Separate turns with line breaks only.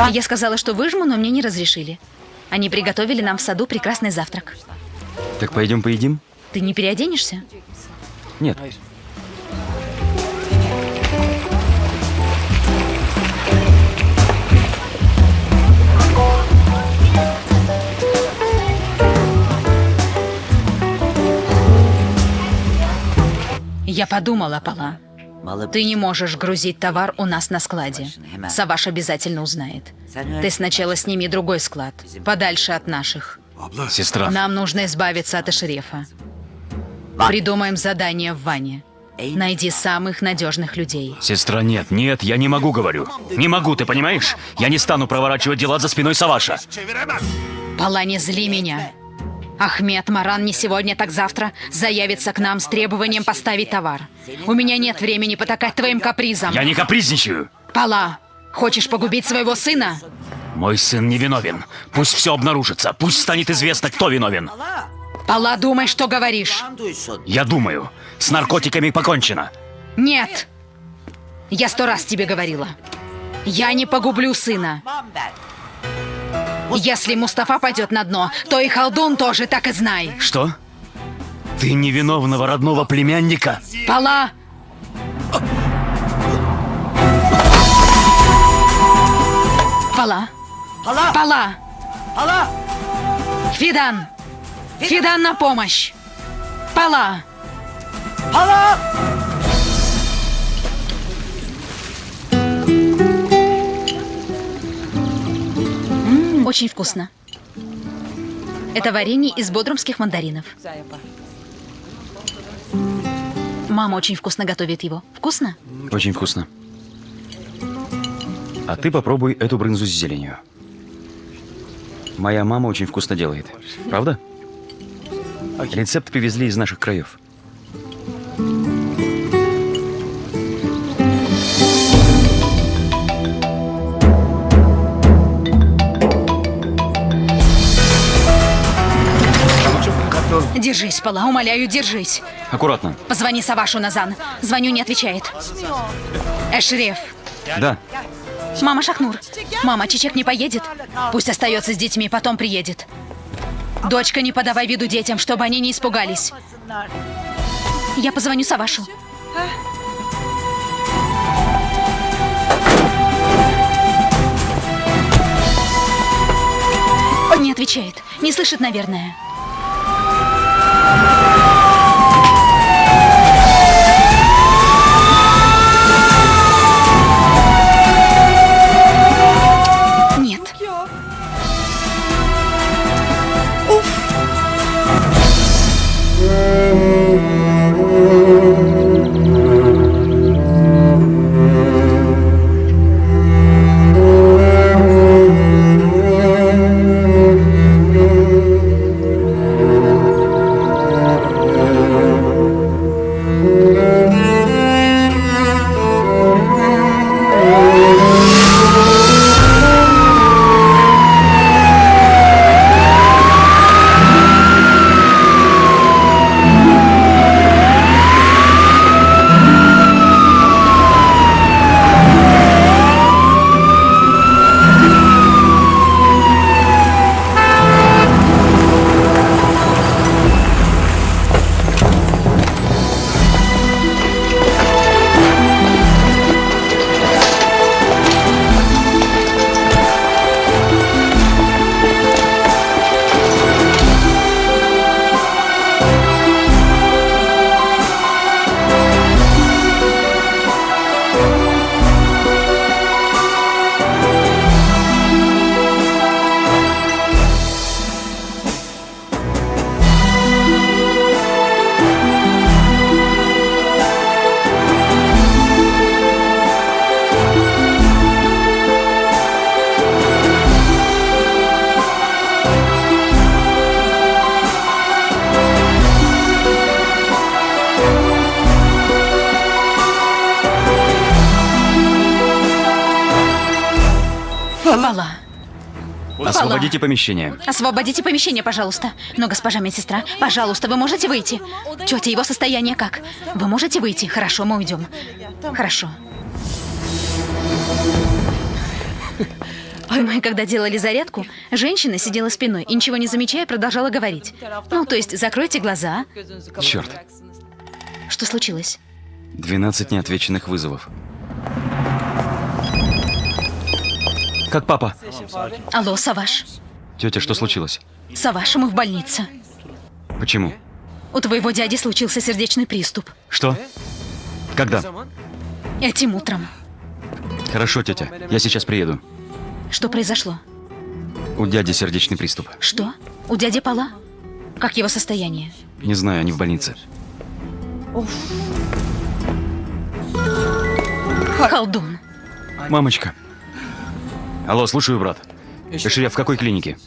Я сказала, что выжму, но мне не разрешили. Они приготовили нам в саду прекрасный завтрак.
Так пойдем поедим?
Ты не переоденешься?
Нет.
Я подумала, Пала. Ты не можешь грузить товар у нас на складе. Саваш обязательно узнает. Ты сначала сними другой склад, подальше от наших.
Сестра.
Нам нужно избавиться от Эшрефа. Придумаем задание в Ване. Найди самых надежных людей.
Сестра, нет, я не могу, говорю. Не могу, ты понимаешь? Я не стану проворачивать дела за спиной Саваша.
Пала, не зли меня. Ахмед Маран не сегодня, так завтра заявится к нам с требованием поставить товар. У меня нет времени потакать твоим капризам.
Я не капризничаю.
Пала, хочешь погубить своего сына?
Мой сын не виновен. Пусть все обнаружится. Пусть станет известно, кто виновен.
Пала, думай, что говоришь.
Я думаю, с наркотиками покончено.
Нет. Я 100 раз тебе говорила. Я не погублю сына. Если Мустафа пойдет на дно, то и Халдун тоже, так и знай.
Что? Ты невиновного родного племянника?
Пала! Пала! Пала! Фидан! Фидан на помощь! Пала! Очень вкусно. Это варенье из бодрумских мандаринов. Мама очень вкусно готовит его. Вкусно?
Очень вкусно. А ты попробуй эту брынзу с зеленью. Моя мама очень вкусно делает. Правда? Рецепт привезли из наших краев.
Держись, Пала, умоляю, держись.
Аккуратно.
Позвони Савашу, Назан. Звоню, не отвечает. Эшреф.
Да.
Мама Шахнур. Мама, Чечек не поедет? Пусть остается с детьми, потом приедет. Дочка, не подавай виду детям, чтобы они не испугались. Я позвоню Савашу. Не отвечает. Не слышит, наверное. Нет. Пала.
Освободите помещение.
Освободите помещение, пожалуйста. Но, госпожа медсестра, пожалуйста, вы можете выйти? Тетя, его состояние как? Вы можете выйти? Хорошо, мы уйдем. Хорошо. Мы, когда делали зарядку, женщина сидела спиной и, ничего не замечая, продолжала говорить. Ну, то есть, закройте глаза.
Черт.
Что случилось?
12 неотвеченных вызовов. Как папа?
Алло, Саваш.
Тетя, что случилось?
Саваш, мы в больнице.
Почему?
У твоего дяди случился сердечный приступ.
Что? Когда?
Этим утром.
Хорошо, тетя. Я сейчас приеду.
Что произошло?
У дяди сердечный приступ.
Что? У дяди Пала? Как его состояние?
Не знаю, они в больнице.
Колдун.
Мамочка. Алло, слушаю, брат. Шериф, в какой клинике?